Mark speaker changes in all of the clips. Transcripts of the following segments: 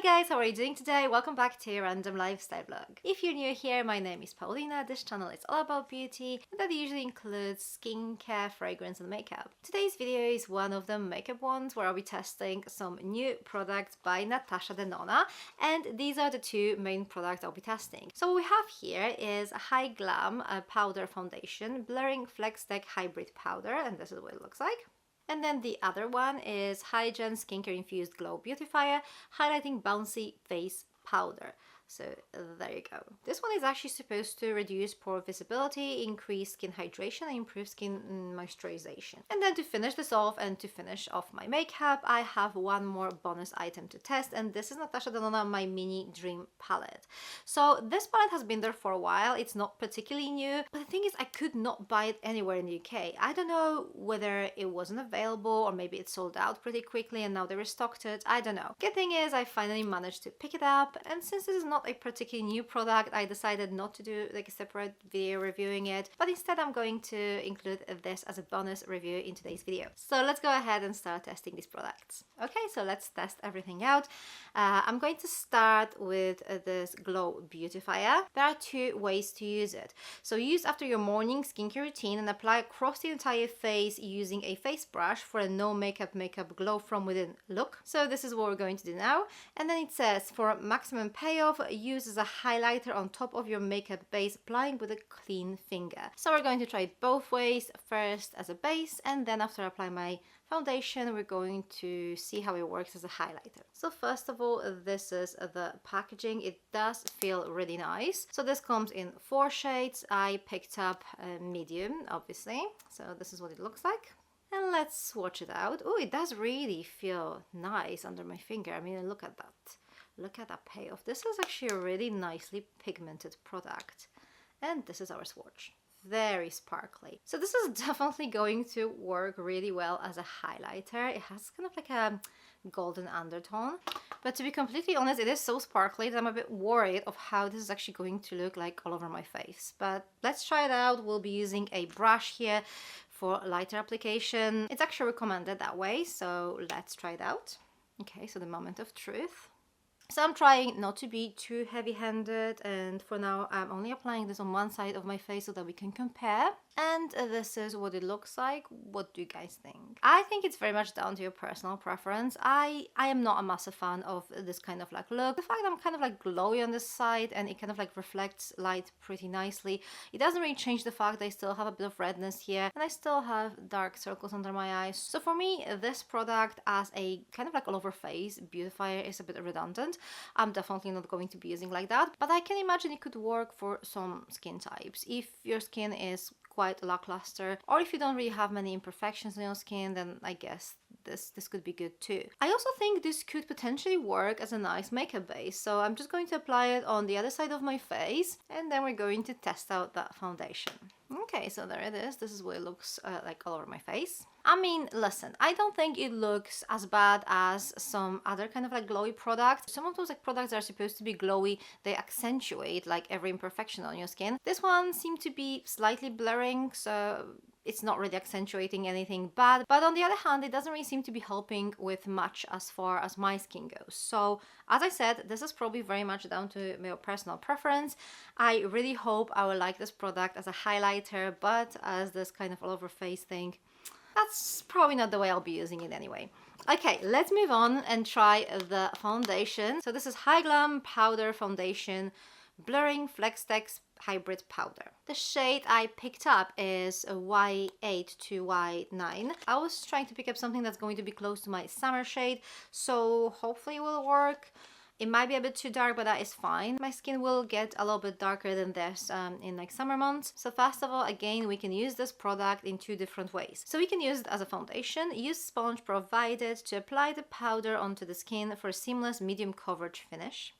Speaker 1: guys, how are you doing today? Welcome back to a random lifestyle vlog. If you're new here, my name is Paulina. This channel is all about beauty and that usually includes skincare, fragrance and makeup. Today's video is one of the makeup ones where I'll be testing some new products by Natasha Denona, and these are the two main products I'll be testing. So what we have here is a Hy-Glam powder foundation, blurring flex tech hybrid powder, and this is what it looks like. And then the other one is Hy-Glam Skincare Infused Glow Beautifier Highlighting Bouncy Face Powder. So there you go. This one is actually supposed to reduce pore visibility, increase skin hydration and improve skin moisturization. And then to finish this off and to finish off my makeup, I have one more bonus item to test, and this is Natasha Denona My Mini Dream Palette. So this palette has been there for a while. It's not particularly new, but the thing is I could not buy it anywhere in the UK. I don't know whether it wasn't available or maybe it sold out pretty quickly and now they restocked it. I don't know. Good thing is I finally managed to pick it up, and since this is not a particularly new product, I decided not to do like a separate video reviewing it, but instead I'm going to include this as a bonus review in today's video. So let's go ahead and start testing these products. Okay, so let's test everything out. I'm going to start with this Glow Beautifier. There are two ways to use it. So use after your morning skincare routine and apply across the entire face using a face brush for a no makeup glow from within look. So this is what we're going to do now. And then it says for maximum payoff, use as a highlighter on top of your makeup base, applying with a clean finger. So we're going to try it both ways, first as a base, and then after I apply my foundation, we're going to see how it works as a highlighter. So first of all, this is the packaging. It does feel really nice. So this comes in 4 shades. I picked up a medium, obviously. So this is what it looks like. And let's swatch it out. Oh, it does really feel nice under my finger. I mean, look at that. Look at that payoff. This is actually a really nicely pigmented product. And this is our swatch. Very sparkly. So this is definitely going to work really well as a highlighter. It has kind of like a golden undertone. But to be completely honest, it is so sparkly that I'm a bit worried of how this is actually going to look like all over my face. But let's try it out. We'll be using a brush here for lighter application. It's actually recommended that way, so let's try it out. Okay, so the moment of truth. So I'm trying not to be too heavy-handed, and for now I'm only applying this on one side of my face so that we can compare. And this is what it looks like. What do you guys think? I think it's very much down to your personal preference. I am not a massive fan of this kind of like look. The fact that I'm kind of like glowy on this side and it kind of like reflects light pretty nicely, it doesn't really change the fact that I still have a bit of redness here and I still have dark circles under my eyes. So for me, this product as a kind of like all over face beautifier is a bit redundant. I'm definitely not going to be using like that, but I can imagine it could work for some skin types. If your skin is quite lackluster, or if you don't really have many imperfections on your skin, then I guess this could be good too. I also think this could potentially work as a nice makeup base, so I'm just going to apply it on the other side of my face and then we're going to test out that foundation. Okay, so there it is. This is what it looks like all over my face. I mean, listen, I don't think it looks as bad as some other kind of like glowy products. Some of those like products that are supposed to be glowy, they accentuate like every imperfection on your skin. This one seemed to be slightly blurring, so it's not really accentuating anything bad, but on the other hand, it doesn't really seem to be helping with much as far as my skin goes. So as I said, this is probably very much down to my personal preference. I really hope I will like this product as a highlighter, but as this kind of all over face thing, that's probably not the way I'll be using it anyway. Okay, let's move on and try the foundation. So this is Hy-Glam Powder Foundation Blurring Flex Tech Hybrid Powder. The shade I picked up is a Y8 to Y9. I was trying to pick up something that's going to be close to my summer shade, so hopefully it will work. It might be a bit too dark, but that is fine. My skin will get a little bit darker than this in like summer months. So first of all, again, we can use this product in 2 different ways. So we can use it as a foundation, use sponge provided to apply the powder onto the skin for a seamless medium coverage finish.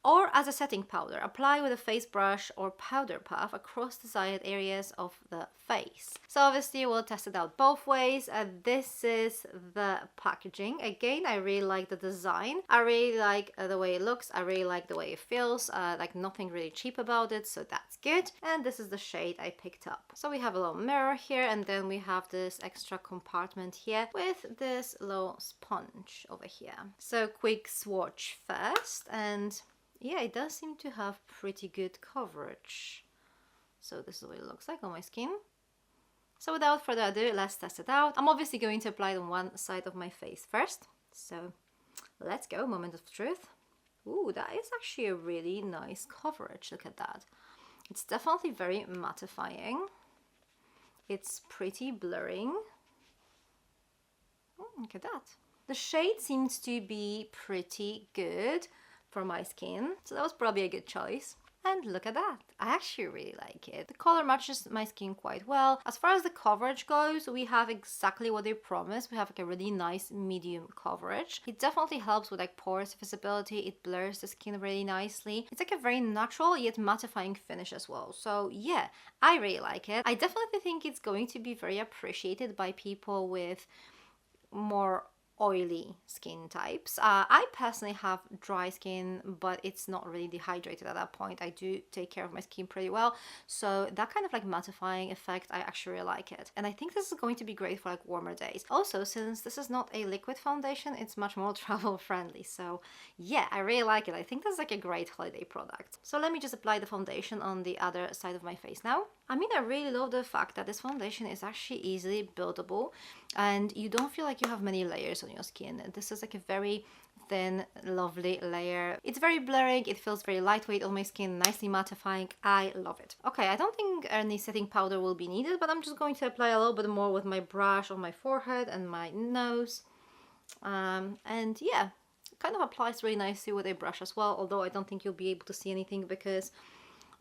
Speaker 1: or as a setting powder. Apply with a face brush or powder puff across the desired areas of the face. So obviously we'll test it out both ways. This is the packaging. Again, I really like the design. I really like the way it looks. I really like the way it feels. Like nothing really cheap about it, so that's good. And this is the shade I picked up. So we have a little mirror here, and then we have this extra compartment here with this little sponge over here. So quick swatch first, and yeah, it does seem to have pretty good coverage. So this is what it looks like on my skin. So without further ado, let's test it out. I'm obviously going to apply it on one side of my face first. So let's go, moment of truth. Ooh, that is actually a really nice coverage. Look at that. It's definitely very mattifying. It's pretty blurring. Look at that. The shade seems to be pretty good for my skin, so that was probably a good choice. And look at that, I actually really like it. The color matches my skin quite well. As far as the coverage goes, we have exactly what they promised. We have like a really nice medium coverage. It definitely helps with like pores visibility. It blurs the skin really nicely. It's like a very natural yet mattifying finish as well. So yeah, I really like it. I definitely think it's going to be very appreciated by people with more oily skin types. I personally have dry skin, but it's not really dehydrated at that point. I do take care of my skin pretty well, so that kind of like mattifying effect, I actually really like it. And I think this is going to be great for like warmer days. Also, since this is not a liquid foundation, it's much more travel friendly. So yeah, I really like it. I think this is like a great holiday product. So let me just apply the foundation on the other side of my face now. I mean, I really love the fact that this foundation is actually easily buildable and you don't feel like you have many layers on your skin. This is like a very thin, lovely layer. It's very blurring, it feels very lightweight on my skin, nicely mattifying. I love it. Okay, I don't think any setting powder will be needed, but I'm just going to apply a little bit more with my brush on my forehead and my nose. And yeah, it kind of applies really nicely with a brush as well, although I don't think you'll be able to see anything because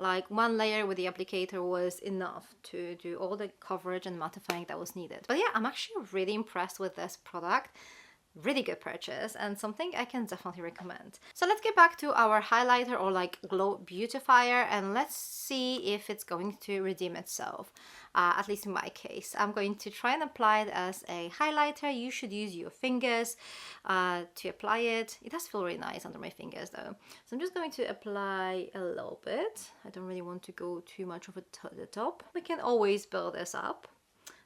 Speaker 1: like one layer with the applicator was enough to do all the coverage and mattifying that was needed. But yeah, I'm actually really impressed with this product. Really good purchase and something I can definitely recommend. So let's get back to our highlighter or like glow beautifier and let's see if it's going to redeem itself. At least in my case, I'm going to try and apply it as a highlighter. You should use your fingers to apply it. It does feel really nice under my fingers though. So I'm just going to apply a little bit. I don't really want to go too much over the top. We can always build this up.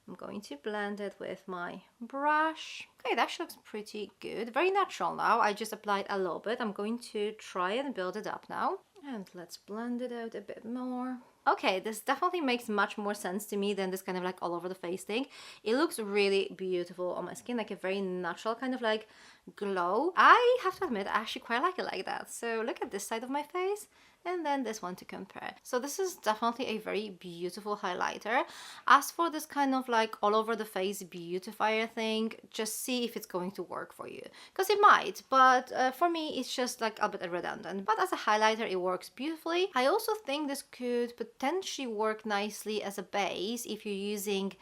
Speaker 1: I'm going to blend it with my brush. Okay, that actually looks pretty good. Very natural now. I just applied a little bit. I'm going to try and build it up now. And let's blend it out a bit more. Okay, this definitely makes much more sense to me than this kind of like all over the face thing. It looks really beautiful on my skin, like a very natural kind of like glow. I have to admit, I actually quite like it like that. So look at this side of my face and then this one to compare. So this is definitely a very beautiful highlighter. As for this kind of like all over the face beautifier thing, just see if it's going to work for you. Because it might, but for me it's just like a bit redundant. But as a highlighter it works beautifully. I also think this could potentially work nicely as a base if you're using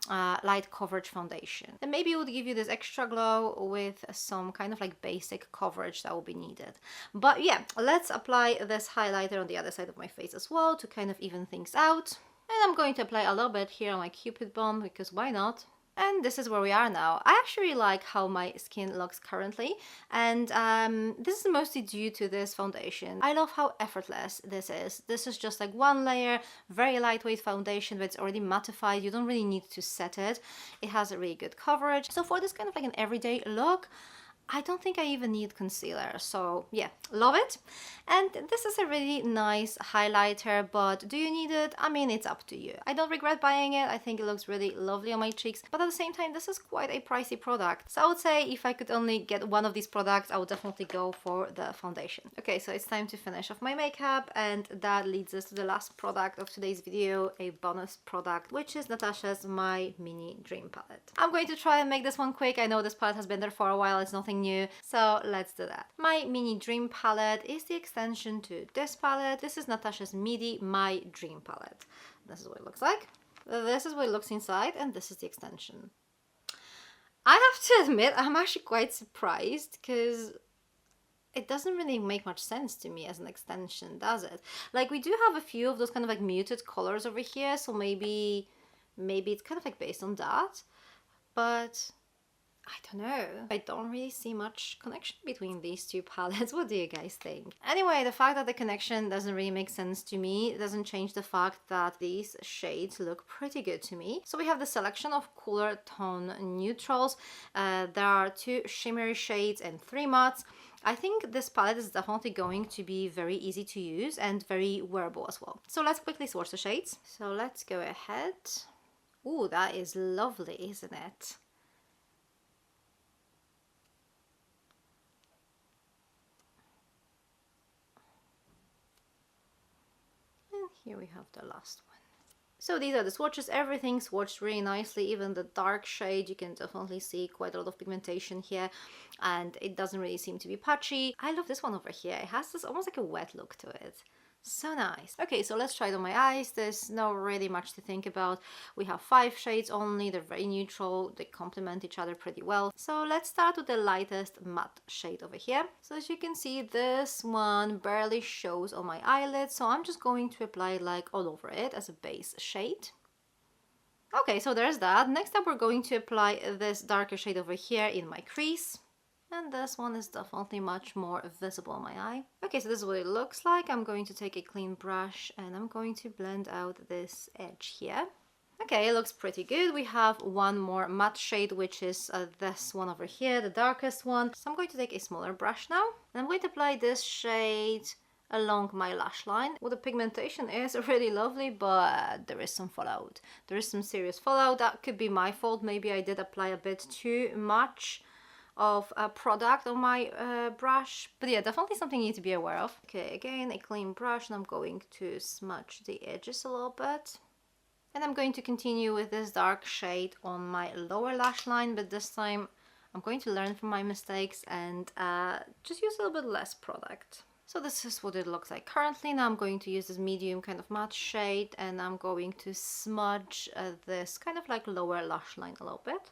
Speaker 1: light coverage foundation. Then maybe it would give you this extra glow with some kind of like basic coverage that will be needed. But yeah, let's apply this highlighter on the other side of my face as well to kind of even things out. And I'm going to apply a little bit here on my Cupid bump because why not? And this is where we are now. I actually like how my skin looks currently, and this is mostly due to this foundation. I love how effortless this is. This is just like one layer, very lightweight foundation, but it's already mattified. You don't really need to set it. It has a really good coverage. So for this kind of like an everyday look, I don't think I even need concealer, so yeah, love it. And this is a really nice highlighter, but do you need it? I mean, it's up to you. I don't regret buying it. I think it looks really lovely on my cheeks, but at the same time, this is quite a pricey product. So I would say if I could only get one of these products, I would definitely go for the foundation. Okay, so it's time to finish off my makeup, and that leads us to the last product of today's video, a bonus product, which is Natasha's My Mini Dream Palette. I'm going to try and make this one quick. I know this palette has been there for a while. It's nothing new, so let's do that. My Mini Dream Palette is the extension to this palette. This is Natasha's MIDI My Dream Palette. This is what it looks like. This is what it looks inside, and this is the extension. I have to admit, I'm actually quite surprised because it doesn't really make much sense to me as an extension, does it? Like, we do have a few of those kind of like muted colors over here, so maybe it's kind of like based on that, but I don't know. I don't really see much connection between these two palettes. What do you guys think? Anyway, the fact that the connection doesn't really make sense to me doesn't change the fact that these shades look pretty good to me. So we have the selection of cooler tone neutrals. There are 2 shimmery shades and 3 mattes. I think this palette is definitely going to be very easy to use and very wearable as well. So let's quickly swatch the shades. So let's go ahead. Ooh, that is lovely, isn't it? Here we have the last one. So these are the swatches. Everything swatched really nicely. Even the dark shade, you can definitely see quite a lot of pigmentation here, and it doesn't really seem to be patchy. I love this one over here. It has this almost like a wet look to it. So nice. Okay, so let's try it on my eyes. There's not really much to think about. We have 5 shades only. They're very neutral. They complement each other pretty well. So let's start with the lightest matte shade over here. So as you can see, this one barely shows on my eyelids. So I'm just going to apply it like all over it as a base shade. Okay, so there's that. Next up, we're going to apply this darker shade over here in my crease. And this one is definitely much more visible on my eye. Okay, so this is what it looks like. I'm going to take a clean brush and I'm going to blend out this edge here. Okay, it looks pretty good. We have one more matte shade, which is this one over here, the darkest one. So I'm going to take a smaller brush now. And I'm going to apply this shade along my lash line. Well, the pigmentation is really lovely, but there is some fallout. There is some serious fallout. That could be my fault. Maybe I did apply a bit too much of a product on my brush, but yeah, definitely something you need to be aware of. Okay, again, a clean brush, and I'm going to smudge the edges a little bit, and I'm going to continue with this dark shade on my lower lash line, but this time I'm going to learn from my mistakes and just use a little bit less product. So this is what it looks like currently. Now I'm going to use this medium kind of matte shade, and I'm going to smudge this kind of like lower lash line a little bit.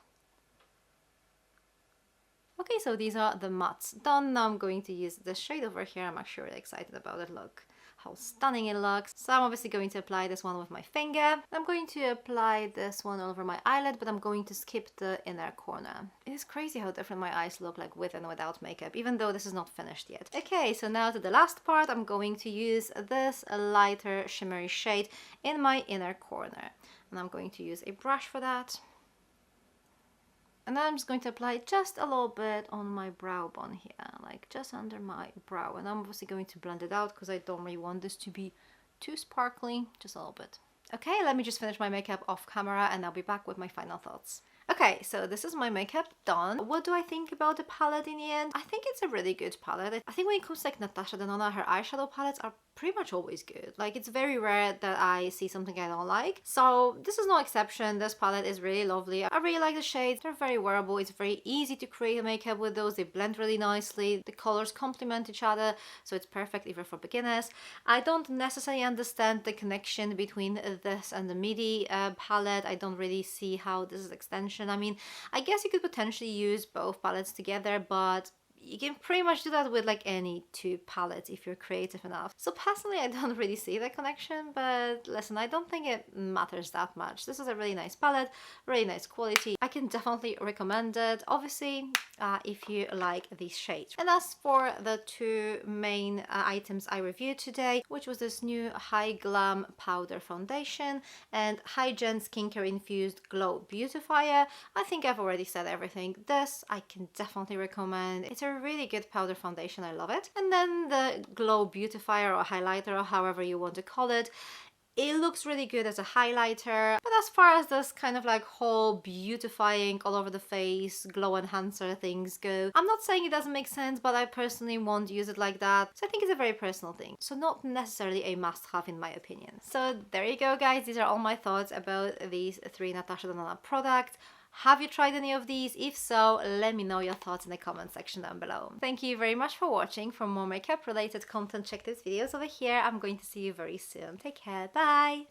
Speaker 1: Okay, so these are the mattes done. Now I'm going to use this shade over here. I'm actually really excited about it. Look how stunning it looks. So I'm obviously going to apply this one with my finger. I'm going to apply this one all over my eyelid, but I'm going to skip the inner corner. It is crazy how different my eyes look like with and without makeup, even though this is not finished yet. Okay, so now to the last part. I'm going to use this lighter shimmery shade in my inner corner. And I'm going to use a brush for that. And then I'm just going to apply just a little bit on my brow bone here, like just under my brow. And I'm obviously going to blend it out because I don't really want this to be too sparkly, just a little bit. Okay, let me just finish my makeup off camera and I'll be back with my final thoughts. Okay, so this is my makeup done. What do I think about the palette in the end? I think it's a really good palette. I think when it comes to like Natasha Denona, her eyeshadow palettes are pretty much always good. Like, it's very rare that I see something I don't like. So this is no exception. This palette is really lovely. I really like the shades. They're very wearable. It's very easy to create a makeup with those. They blend really nicely. The colors complement each other, so it's perfect even for beginners. I don't necessarily understand the connection between this and the MIDI palette. I don't really see how this is extension. I mean, I guess you could potentially use both palettes together, but you can pretty much do that with like any 2 palettes if you're creative enough. So personally, I don't really see that connection, but listen, I don't think it matters that much. This is a really nice palette, really nice quality. I can definitely recommend it, obviously, if you like these shades. And as for the 2 main items I reviewed today, which was this new Hy-Glam powder foundation and Hy-Gen skincare infused glow beautifier, I think I've already said everything. This I can definitely recommend. It's a really good powder foundation. I love it. And then the glow beautifier or highlighter, or however you want to call it, it looks really good as a highlighter, but as far as this kind of like whole beautifying all over the face glow enhancer things go, I'm not saying it doesn't make sense, but I personally won't use it like that. So I think it's a very personal thing, so not necessarily a must-have in my opinion. So there you go, guys. These are all my thoughts about these 3 Natasha Denona products. Have you tried any of these? If so, let me know your thoughts in the comment section down below. Thank you very much for watching. For more makeup related content, check these videos over here. I'm going to see you very soon. Take care. Bye!